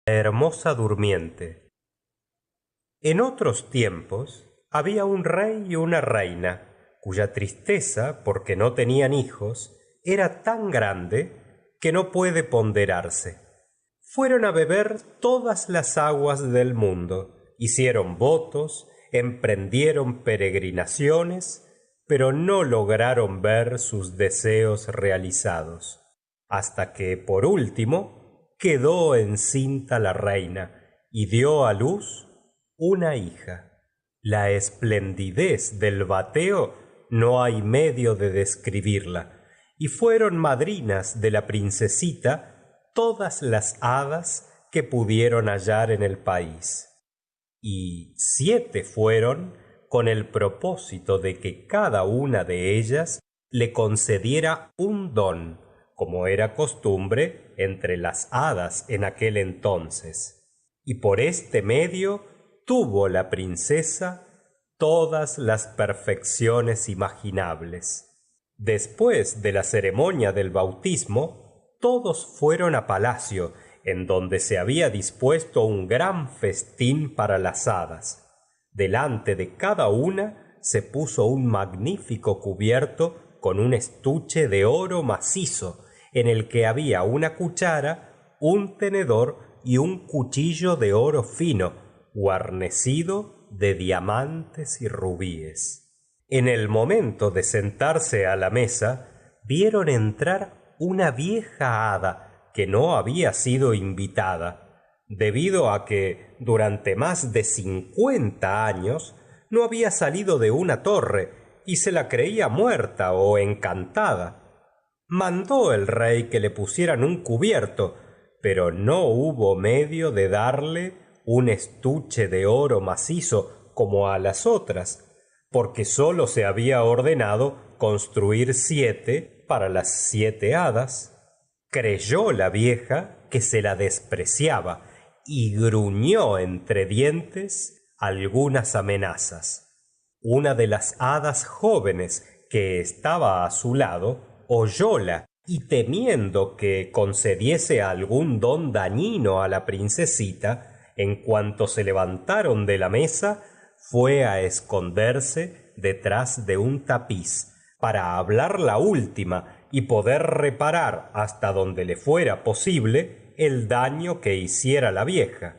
Hermosa durmiente. En otros tiempos había un rey y una reina, cuya tristeza, porque no tenían hijos, era tan grande que no puede ponderarse. Fueron a beber todas las aguas del mundo, hicieron votos, emprendieron peregrinaciones, pero no lograron ver sus deseos realizados, hasta que, por último, quedó encinta la reina y dio a luz una hija. La esplendidez del bateo no hay medio de describirla, y fueron madrinas de la princesita todas las hadas que pudieron hallar en el país. Y 7 fueron con el propósito de que cada una de ellas le concediera un don, como era costumbre entre las hadas en aquel entonces. Y por este medio tuvo la princesa todas las perfecciones imaginables. Después de la ceremonia del bautismo, todos fueron a palacio, en donde se había dispuesto un gran festín para las hadas. Delante de cada una se puso un magnífico cubierto con un estuche de oro macizo, en el que había una cuchara, un tenedor y un cuchillo de oro fino, guarnecido de diamantes y rubíes. En el momento de sentarse a la mesa, vieron entrar una vieja hada que no había sido invitada, debido a que durante más de 50 años no había salido de una torre y se la creía muerta o encantada. Mandó el rey que le pusieran un cubierto, pero no hubo medio de darle un estuche de oro macizo como a las otras, porque sólo se había ordenado construir 7 para las 7 hadas. Creyó la vieja que se la despreciaba y gruñó entre dientes algunas amenazas. Una de las hadas jóvenes que estaba a su lado oyóla y, temiendo que concediese algún don dañino a la princesita, en cuanto se levantaron de la mesa, fue a esconderse detrás de un tapiz para hablar la última y poder reparar hasta donde le fuera posible el daño que hiciera la vieja.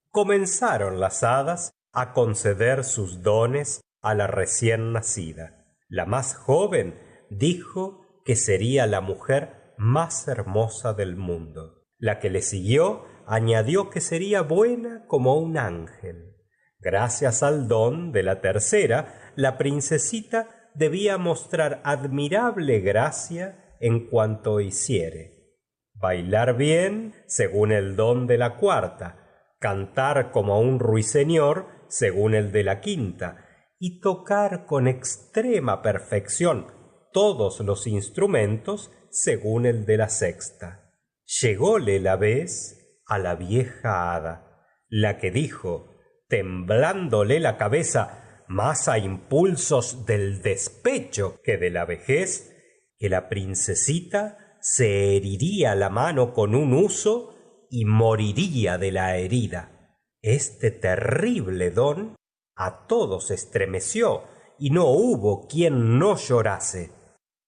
Comenzaron las hadas a conceder sus dones a la recién nacida. La más joven dijo que sería la mujer más hermosa del mundo. La que le siguió añadió que sería buena como un ángel. Gracias al don de la tercera, la princesita debía mostrar admirable gracia en cuanto hiciere: bailar bien, según el don de la cuarta; cantar como un ruiseñor, según el de la quinta; y tocar con extrema perfección todos los instrumentos, según el de la sexta. Llególe la vez a la vieja hada, la que dijo, temblándole la cabeza más a impulsos del despecho que de la vejez, que la princesita se heriría la mano con un huso y moriría de la herida. Este terrible don a todos estremeció y no hubo quien no llorase.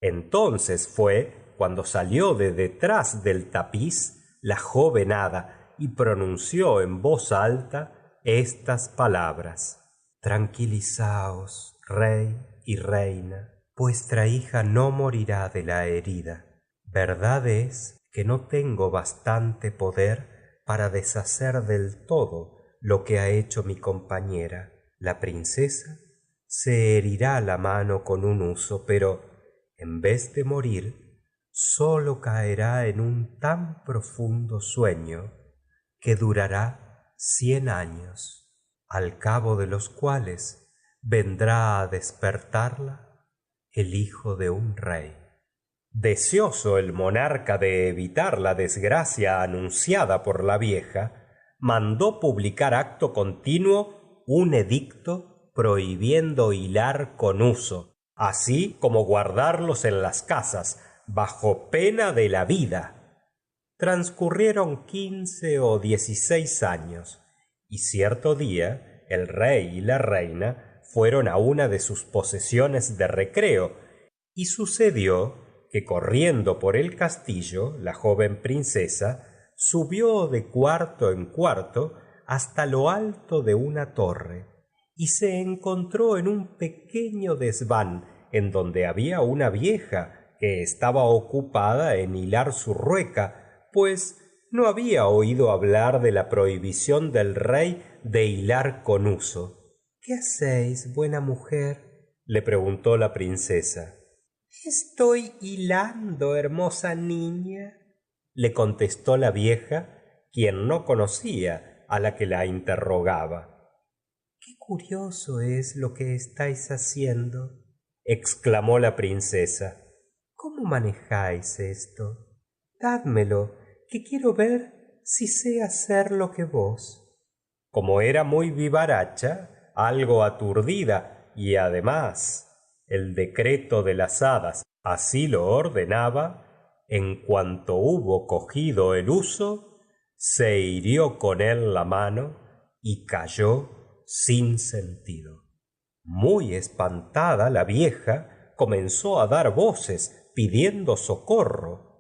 Entonces fue cuando salió de detrás del tapiz la joven hada y pronunció en voz alta estas palabras: Tranquilizaos, rey y reina, vuestra hija no morirá de la herida. Verdad es que no tengo bastante poder para deshacer del todo lo que ha hecho mi compañera. La princesa se herirá la mano con un huso, pero en vez de morir, sólo caerá en un tan profundo sueño que durará 100 años, al cabo de los cuales vendrá a despertarla el hijo de un rey. Deseoso el monarca de evitar la desgracia anunciada por la vieja, mandó publicar acto continuo un edicto prohibiendo hilar con huso, así como guardarlos en las casas, bajo pena de la vida. Transcurrieron 15 o 16 años, y cierto día el rey y la reina fueron a una de sus posesiones de recreo, y sucedió que corriendo por el castillo la joven princesa subió de cuarto en cuarto hasta lo alto de una torre, y se encontró en un pequeño desván en donde había una vieja que estaba ocupada en hilar su rueca, pues no había oído hablar de la prohibición del rey de hilar con uso. ¿Qué hacéis, buena mujer?, le preguntó la princesa. Estoy hilando, hermosa niña, le contestó la vieja, quien no conocía a la que la interrogaba. Qué curioso es lo que estáis haciendo, exclamó la princesa. ¿Cómo manejáis esto? Dádmelo, que quiero ver si sé hacer lo que vos. Como era muy vivaracha, algo aturdida, y además el decreto de las hadas así lo ordenaba, en cuanto hubo cogido el uso, se hirió con él la mano y cayó sin sentido. Muy espantada, la vieja comenzó a dar voces pidiendo socorro.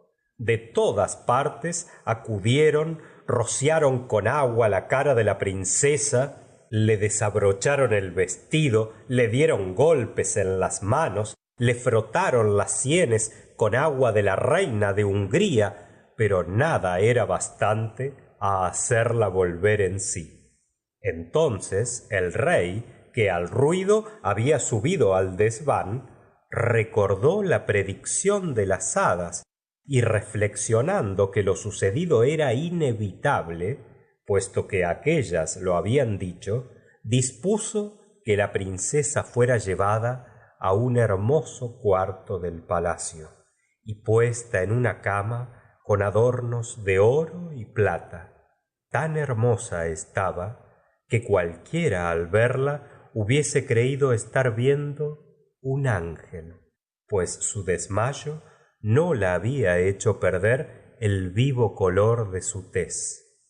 De todas partes acudieron, rociaron con agua la cara de la princesa, le desabrocharon el vestido, le dieron golpes en las manos, le frotaron las sienes con agua de la reina de Hungría, pero nada era bastante a hacerla volver en sí. Entonces el rey, que al ruido había subido al desván, recordó la predicción de las hadas, y reflexionando que lo sucedido era inevitable, puesto que aquellas lo habían dicho, dispuso que la princesa fuera llevada a un hermoso cuarto del palacio y puesta en una cama con adornos de oro y plata. Tan hermosa estaba que cualquiera al verla hubiese creído estar viendo un ángel, pues su desmayo no la había hecho perder el vivo color de su tez.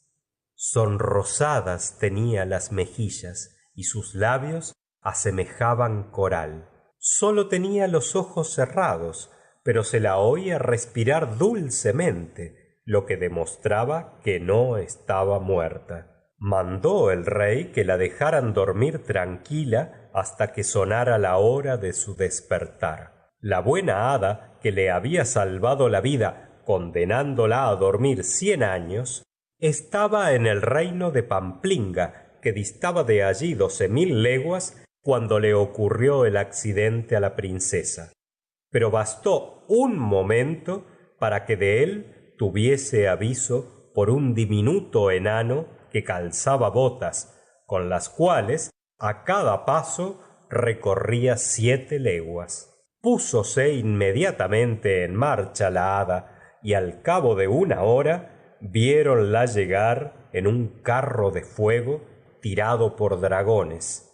Sonrosadas tenía las mejillas y sus labios asemejaban coral. Sólo tenía los ojos cerrados, pero se la oía respirar dulcemente, lo que demostraba que no estaba muerta. Mandó el rey que la dejaran dormir tranquila hasta que sonara la hora de su despertar. La buena hada, que le había salvado la vida condenándola a dormir 100 años, estaba en el reino de Pamplinga, que distaba de allí 12.000 leguas, cuando le ocurrió el accidente a la princesa. Pero bastó un momento para que de él tuviese aviso por un diminuto enano que calzaba botas, con las cuales a cada paso recorría 7 leguas. Púsose inmediatamente en marcha la hada, y al cabo de una hora viéronla llegar en un carro de fuego tirado por dragones.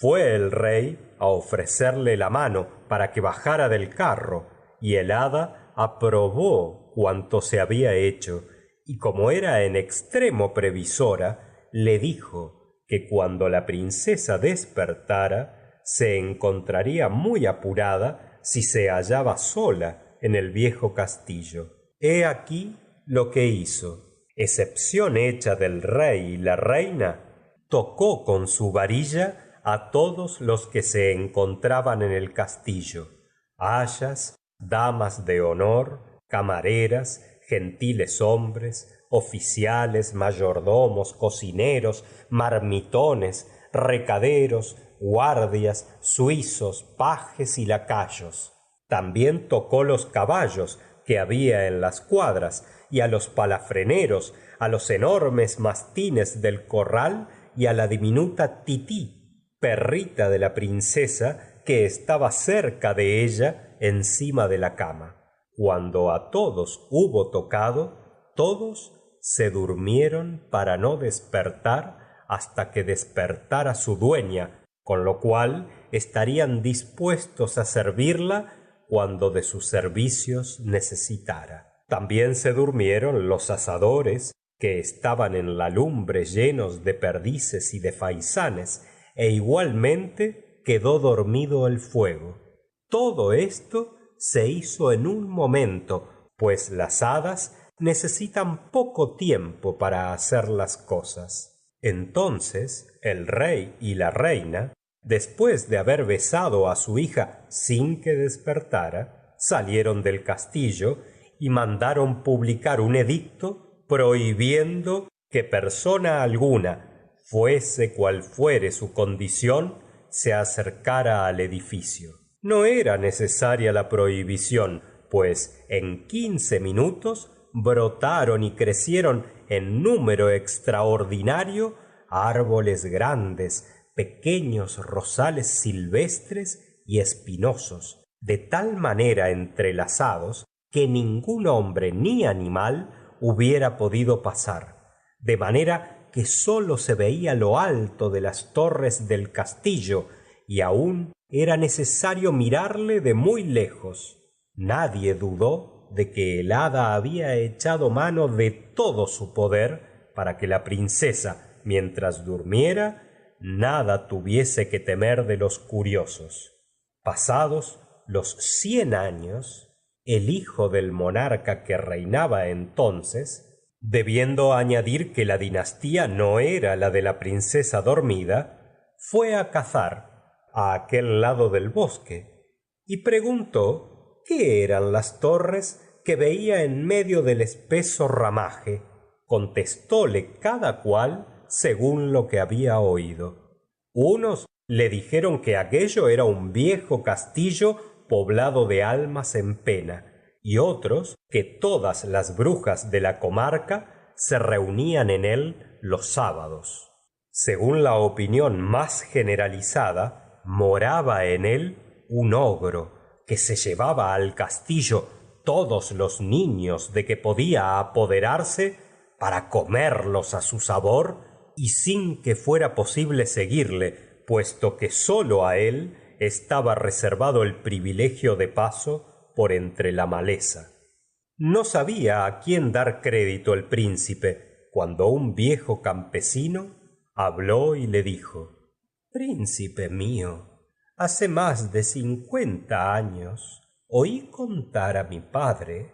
Fue el rey a ofrecerle la mano para que bajara del carro, y el hada aprobó cuanto se había hecho, y como era en extremo previsora, le dijo que cuando la princesa despertara se encontraría muy apurada si se hallaba sola en el viejo castillo. He aquí lo que hizo. Excepción hecha del rey y la reina, tocó con su varilla a todos los que se encontraban en el castillo: ayas, damas de honor, camareras, gentiles hombres, oficiales, mayordomos, cocineros, marmitones, recaderos, guardias, suizos, pajes y lacayos. También tocó los caballos que había en las cuadras, y a los palafreneros, a los enormes mastines del corral y a la diminuta Tití, perrita de la princesa, que estaba cerca de ella encima de la cama. Cuando a todos hubo tocado, todos se durmieron para no despertar hasta que despertara su dueña, con lo cual estarían dispuestos a servirla cuando de sus servicios necesitara. También se durmieron los asadores que estaban en la lumbre llenos de perdices y de faisanes, e igualmente quedó dormido el fuego. Todo esto se hizo en un momento, pues las hadas necesitan poco tiempo para hacer las cosas. Entonces el rey y la reina, después de haber besado a su hija sin que despertara, salieron del castillo y mandaron publicar un edicto prohibiendo que persona alguna, fuese cual fuere su condición, se acercara al edificio. No era necesaria la prohibición, pues en 15 minutos brotaron y crecieron en número extraordinario árboles grandes, pequeños rosales silvestres y espinosos, de tal manera entrelazados que ningún hombre ni animal hubiera podido pasar, de manera que sólo se veía lo alto de las torres del castillo y aún era necesario mirarle de muy lejos. Nadie dudó de que el hada había echado mano de todo su poder para que la princesa, mientras durmiera, nada tuviese que temer de los curiosos. Pasados los 100 años, el hijo del monarca que reinaba entonces, debiendo añadir que la dinastía no era la de la princesa dormida, fue a cazar a aquel lado del bosque y preguntó qué eran las torres que veía en medio del espeso ramaje. Contestóle cada cual según lo que había oído. Unos le dijeron que aquello era un viejo castillo poblado de almas en pena, y otros que todas las brujas de la comarca se reunían en él los sábados. Según la opinión más generalizada, moraba en él un ogro que se llevaba al castillo todos los niños de que podía apoderarse para comerlos a su sabor y sin que fuera posible seguirle, puesto que sólo a él estaba reservado el privilegio de paso por entre la maleza. No sabía a quién dar crédito el príncipe cuando un viejo campesino habló y le dijo: Príncipe mío, hace más de 50 años oí contar a mi padre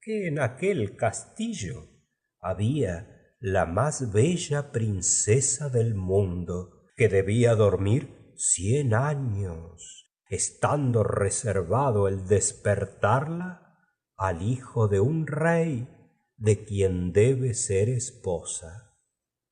que en aquel castillo había la más bella princesa del mundo, que debía dormir 100 años, estando reservado el despertarla al hijo de un rey de quien debe ser esposa.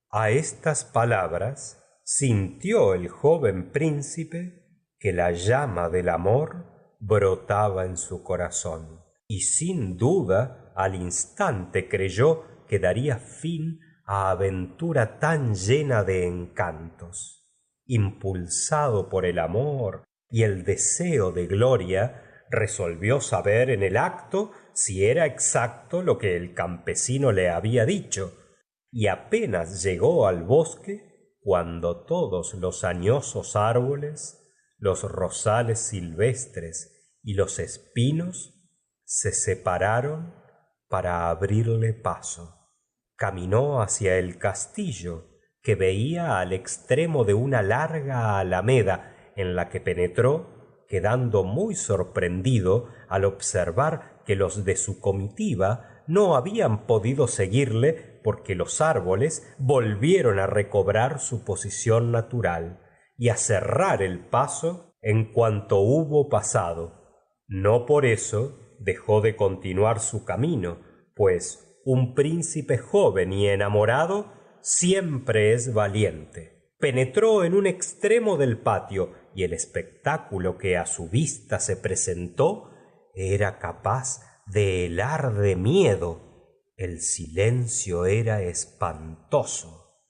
A estas palabras sintió el joven príncipe que la llama del amor brotaba en su corazón, y sin duda al instante creyó que daría fin a aventura tan llena de encantos. Impulsado por el amor y el deseo de gloria, resolvió saber en el acto si era exacto lo que el campesino le había dicho, y apenas llegó al bosque cuando todos los añosos árboles, los rosales silvestres y los espinos se separaron para abrirle paso. Caminó hacia el castillo, que veía al extremo de una larga alameda en la que penetró, quedando muy sorprendido al observar que los de su comitiva no habían podido seguirle porque los árboles volvieron a recobrar su posición natural y a cerrar el paso en cuanto hubo pasado. No por eso dejó de continuar su camino, pues un príncipe joven y enamorado siempre es valiente. Penetró en un extremo del patio y el espectáculo que a su vista se presentó era capaz de helar de miedo. El silencio era espantoso.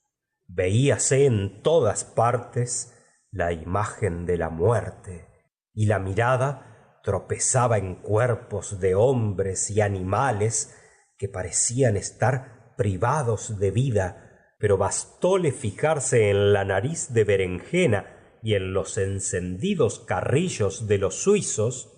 Veíase en todas partes la imagen de la muerte, y la mirada tropezaba en cuerpos de hombres y animales que parecían estar privados de vida, pero bastóle fijarse en la nariz de berenjena y en los encendidos carrillos de los suizos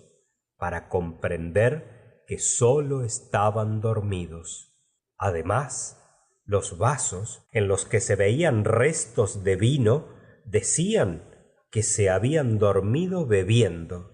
para comprender que sólo estaban dormidos. Además, los vasos en los que se veían restos de vino decían que se habían dormido bebiendo.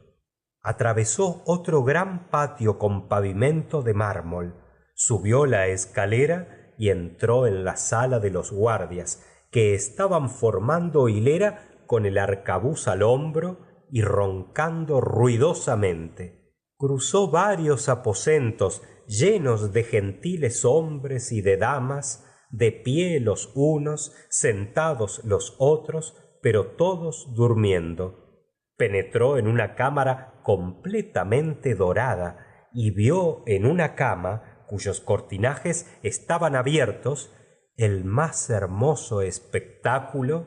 Atravesó otro gran patio con pavimento de mármol, subió la escalera y entró en la sala de los guardias, que estaban formando hilera con el arcabuz al hombro y roncando ruidosamente. Cruzó varios aposentos llenos de gentiles hombres y de damas, de pie los unos, sentados los otros, pero todos durmiendo. Penetró en una cámara completamente dorada y vió en una cama, cuyos cortinajes estaban abiertos, el más hermoso espectáculo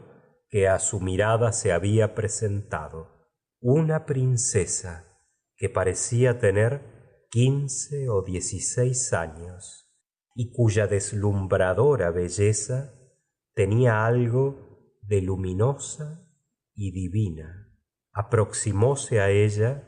que a su mirada se había presentado. Una princesa que parecía tener 15 o 16 años y cuya deslumbradora belleza tenía algo de luminosa y divina. Aproximóse a ella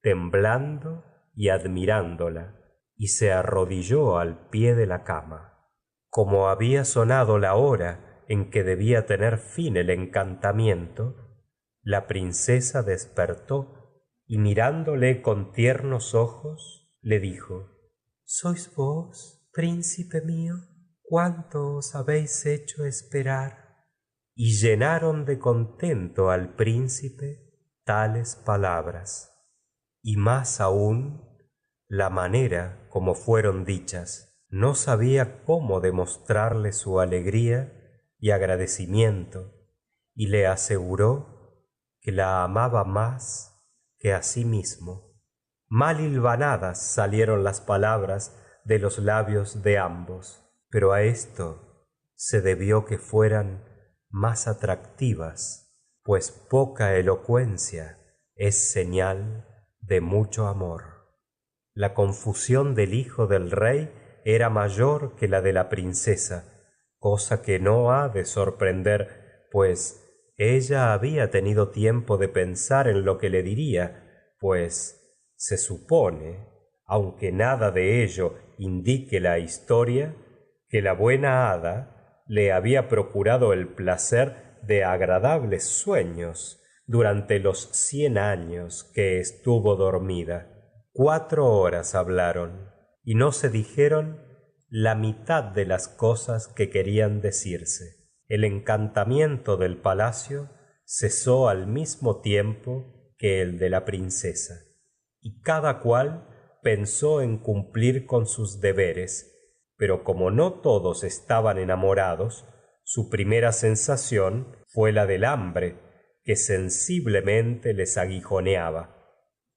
temblando y admirándola, y se arrodilló al pie de la cama. Como había sonado la hora en que debía tener fin el encantamiento, la princesa despertó y mirándole con tiernos ojos, le dijo: ¿Sois vos, príncipe mío? ¿Cuánto os habéis hecho esperar? Y llenaron de contento al príncipe tales palabras, y más aún la manera como fueron dichas. No sabía cómo demostrarle su alegría y agradecimiento, y le aseguró que la amaba más que a sí mismo. Mal hilvanadas salieron las palabras de los labios de ambos, pero a esto se debió que fueran más atractivas, pues poca elocuencia es señal de mucho amor. La confusión del hijo del rey era mayor que la de la princesa, cosa que no ha de sorprender, pues ella había tenido tiempo de pensar en lo que le diría, pues se supone, aunque nada de ello indique la historia, que la buena hada le había procurado el placer de agradables sueños durante los 100 años que estuvo dormida. 4 horas hablaron y no se dijeron la mitad de las cosas que querían decirse. El encantamiento del palacio cesó al mismo tiempo que el de la princesa, y cada cual pensó en cumplir con sus deberes, pero como no todos estaban enamorados, su primera sensación fue la del hambre, que sensiblemente les aguijoneaba.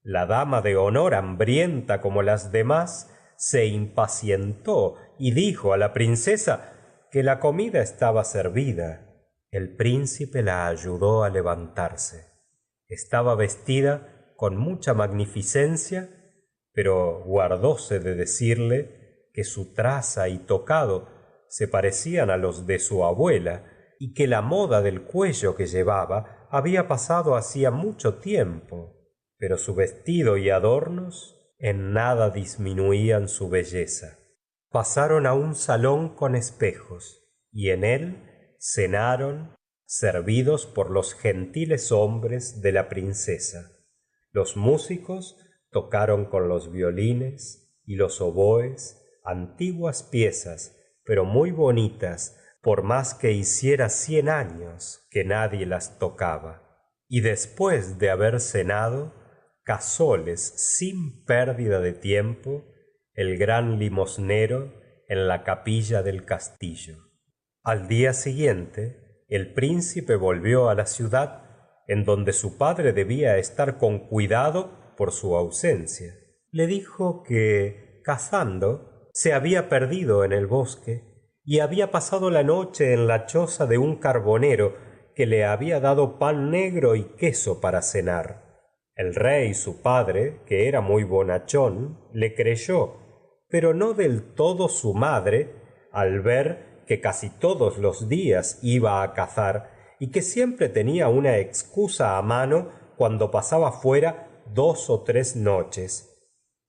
La dama de honor, hambrienta como las demás, se impacientó y dijo a la princesa que la comida estaba servida. El príncipe la ayudó a levantarse. Estaba vestida con mucha magnificencia, pero guardóse de decirle que su traza y tocado se parecían a los de su abuela y que la moda del cuello que llevaba había pasado hacía mucho tiempo, pero su vestido y adornos en nada disminuían su belleza. Pasaron a un salón con espejos, y en él cenaron, servidos por los gentiles hombres de la princesa. Los músicos tocaron con los violines y los oboes antiguas piezas, pero muy bonitas, por más que hiciera 100 años que nadie las tocaba. Y después de haber cenado, casóles sin pérdida de tiempo el gran limosnero en la capilla del castillo. Al día siguiente, el príncipe volvió a la ciudad, en donde su padre debía estar con cuidado por su ausencia. Le dijo que, cazando, se había perdido en el bosque y había pasado la noche en la choza de un carbonero que le había dado pan negro y queso para cenar. El rey, su padre, que era muy bonachón, le creyó, pero no del todo su madre, al ver que casi todos los días iba a cazar y que siempre tenía una excusa a mano cuando pasaba fuera 2 o 3 noches.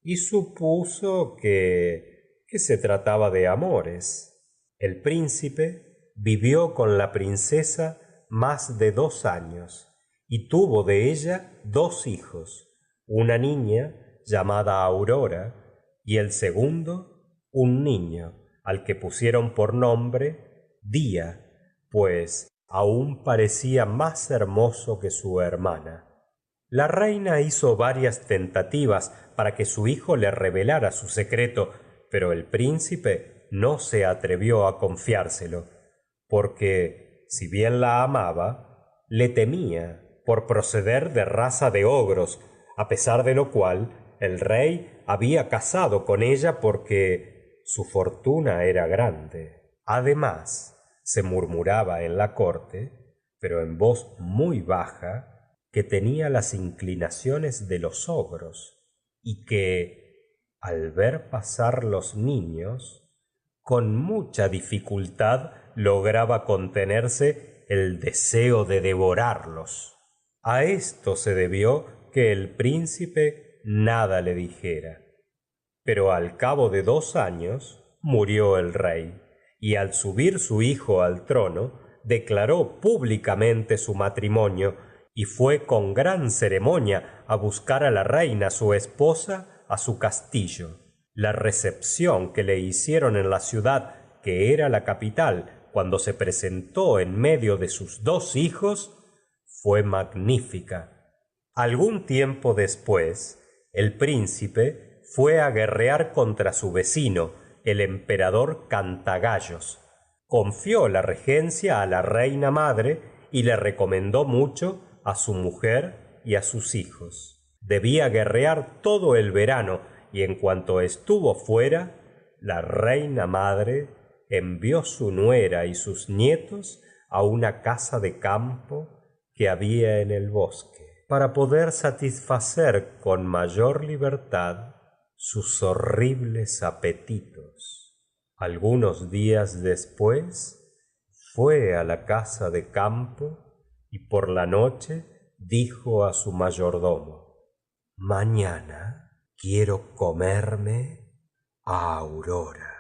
y supuso que se trataba de amores. El príncipe vivió con la princesa más de 2 años y tuvo de ella 2 hijos, una niña llamada Aurora y el segundo un niño al que pusieron por nombre Día, pues aún parecía más hermoso que su hermana. La reina hizo varias tentativas para que su hijo le revelara su secreto, pero el príncipe no se atrevió a confiárselo, porque, si bien la amaba, le temía por proceder de raza de ogros, a pesar de lo cual el rey había casado con ella porque su fortuna era grande. Además, se murmuraba en la corte, pero en voz muy baja, que tenía las inclinaciones de los ogros y que, al ver pasar los niños, con mucha dificultad lograba contenerse el deseo de devorarlos. A esto se debió que el príncipe nada le dijera. Pero al cabo de 2 años murió el rey, y al subir su hijo al trono, declaró públicamente su matrimonio y fue con gran ceremonia a buscar a la reina su esposa a su castillo. La recepción que le hicieron en la ciudad, que era la capital, cuando se presentó en medio de sus 2 hijos, fue magnífica. Algún tiempo después, el príncipe fue a guerrear contra su vecino, el emperador Cantagallos. Confió la regencia a la reina madre y le recomendó mucho a su mujer y a sus hijos. Debía guerrear todo el verano y en cuanto estuvo fuera, la reina madre envió su nuera y sus nietos a una casa de campo que había en el bosque, para poder satisfacer con mayor libertad sus horribles apetitos. Algunos días después fue a la casa de campo y por la noche dijo a su mayordomo: «Mañana quiero comerme a Aurora».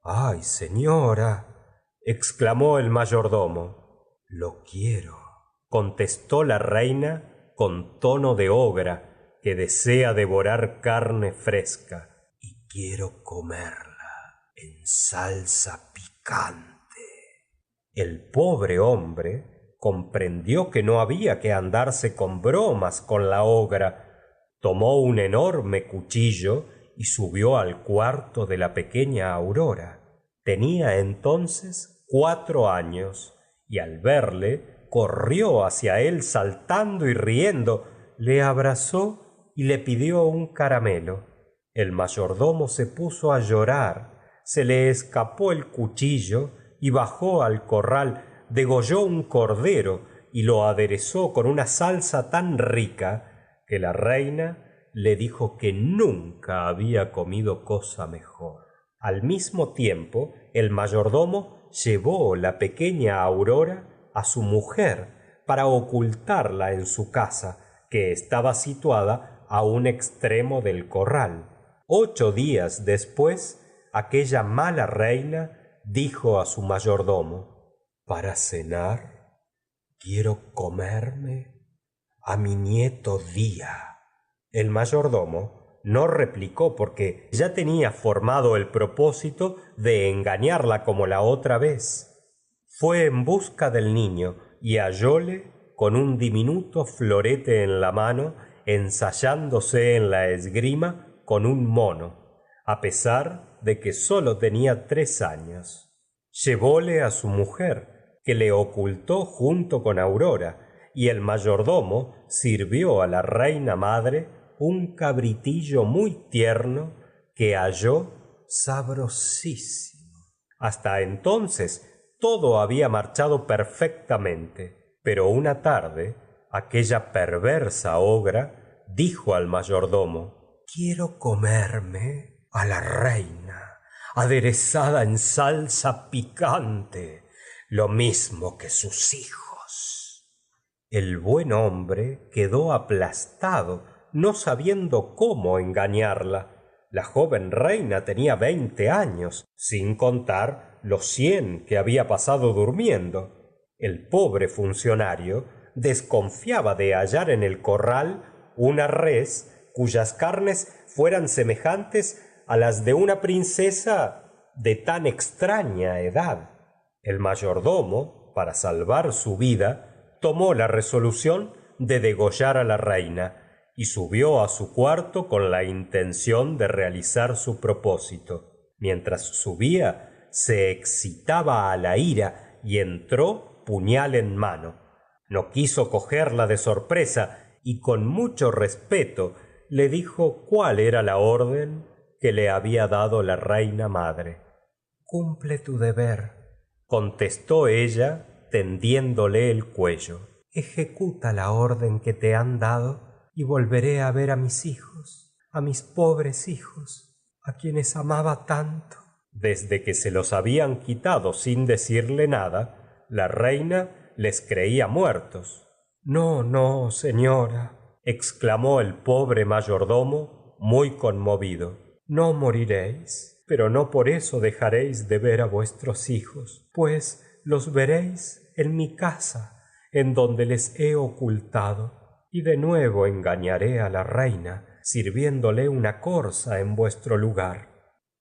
«¡Ay, señora!», exclamó el mayordomo. «Lo quiero», contestó la reina con tono de ogra que desea devorar carne fresca, «y quiero comerla en salsa picante». El pobre hombre comprendió que no había que andarse con bromas con la ogra. Tomó un enorme cuchillo y subió al cuarto de la pequeña Aurora. Tenía entonces 4 años y al verle corrió hacia él saltando y riendo, le abrazó y le pidió un caramelo. El mayordomo se puso a llorar, se le escapó el cuchillo y bajó al corral, degolló un cordero y lo aderezó con una salsa tan rica que la reina le dijo que nunca había comido cosa mejor. Al mismo tiempo, el mayordomo llevó la pequeña Aurora a su mujer para ocultarla en su casa, que estaba situada a un extremo del corral. 8 días después, aquella mala reina dijo a su mayordomo: «Para cenar quiero comerme a mi nieto Día». El mayordomo no replicó porque ya tenía formado el propósito de engañarla como la otra vez. Fue en busca del niño y hallóle con un diminuto florete en la mano, ensayándose en la esgrima con un mono, a pesar de que sólo tenía 3 años. Llevóle a su mujer, que le ocultó junto con Aurora, y el mayordomo sirvió a la reina madre un cabritillo muy tierno que halló sabrosísimo. Hasta entonces todo había marchado perfectamente, pero una tarde aquella perversa ogra dijo al mayordomo: «Quiero comerme a la reina aderezada en salsa picante, lo mismo que sus hijos». El buen hombre quedó aplastado, no sabiendo cómo engañarla. La joven reina tenía 20 años, sin contar los 100 que había pasado durmiendo. El pobre funcionario desconfiaba de hallar en el corral una res cuyas carnes fueran semejantes a las de una princesa de tan extraña edad. El mayordomo, para salvar su vida, tomó la resolución de degollar a la reina y subió a su cuarto con la intención de realizar su propósito. Mientras subía, se excitaba a la ira y entró puñal en mano. No quiso cogerla de sorpresa y con mucho respeto le dijo cuál era la orden que le había dado la reina madre. Cumple tu deber, contestó ella tendiéndole el cuello. Ejecuta la orden que te han dado y volveré a ver a mis hijos, a mis pobres hijos, a quienes amaba tanto. Desde que se los habían quitado sin decirle nada, la reina les creía muertos. No, no, señora, exclamó el pobre mayordomo muy conmovido. No moriréis, pero no por eso dejaréis de ver a vuestros hijos, pues los veréis en mi casa, en donde les he ocultado, y de nuevo engañaré a la reina, sirviéndole una corza en vuestro lugar.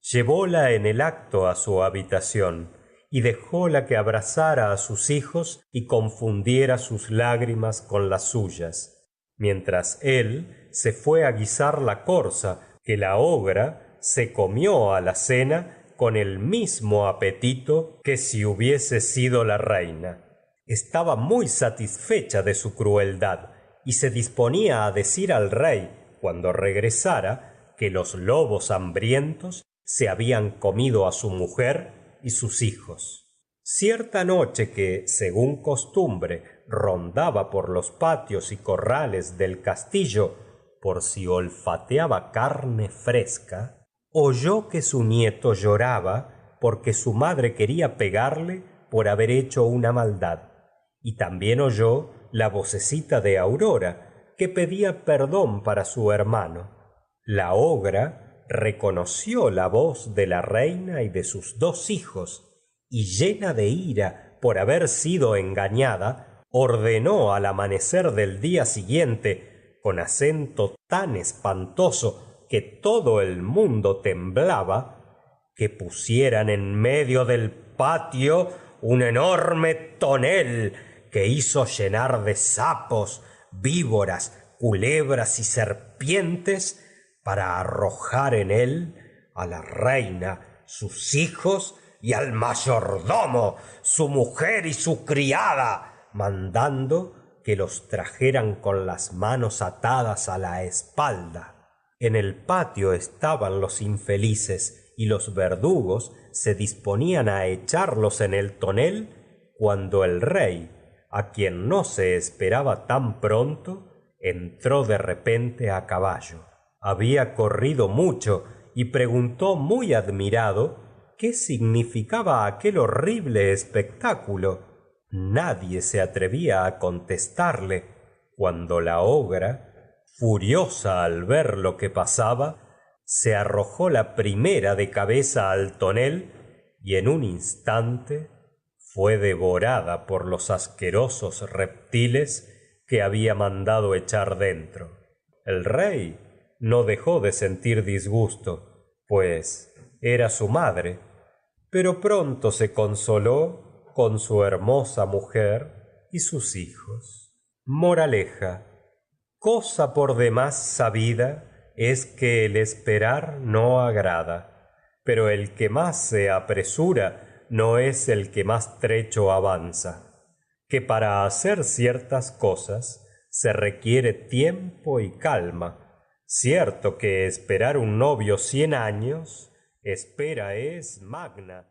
Llevóla en el acto a su habitación y dejóla que abrazara a sus hijos y confundiera sus lágrimas con las suyas, mientras él se fué a guisar la corza que la ogra se comió a la cena con el mismo apetito que si hubiese sido la reina. Estaba muy satisfecha de su crueldad y se disponía a decir al rey, cuando regresara, que los lobos hambrientos se habían comido a su mujer y sus hijos. Cierta noche que, según costumbre, rondaba por los patios y corrales del castillo por si olfateaba carne fresca, oyó que su nieto lloraba porque su madre quería pegarle por haber hecho una maldad, y también oyó la vocecita de Aurora, que pedía perdón para su hermano. La ogra reconoció la voz de la reina y de sus dos hijos, y llena de ira por haber sido engañada, ordenó al amanecer del día siguiente, con acento tan espantoso que todo el mundo temblaba, que pusieran en medio del patio un enorme tonel que hizo llenar de sapos, víboras, culebras y serpientes para arrojar en él a la reina, sus hijos y al mayordomo, su mujer y su criada, mandando que los trajeran con las manos atadas a la espalda. En el patio estaban los infelices y los verdugos se disponían a echarlos en el tonel cuando el rey, a quien no se esperaba tan pronto, entró de repente a caballo. Había corrido mucho y preguntó muy admirado qué significaba aquel horrible espectáculo. Nadie se atrevía a contestarle, cuando la ogra, furiosa al ver lo que pasaba, se arrojó la primera de cabeza al tonel y en un instante fue devorada por los asquerosos reptiles que había mandado echar dentro. El rey no dejó de sentir disgusto, pues era su madre, pero pronto se consoló con su hermosa mujer y sus hijos. Moraleja: cosa por demás sabida es que el esperar no agrada, pero el que más se apresura no es el que más trecho avanza, que para hacer ciertas cosas se requiere tiempo y calma. Cierto que esperar un novio 100 años, espera es magna.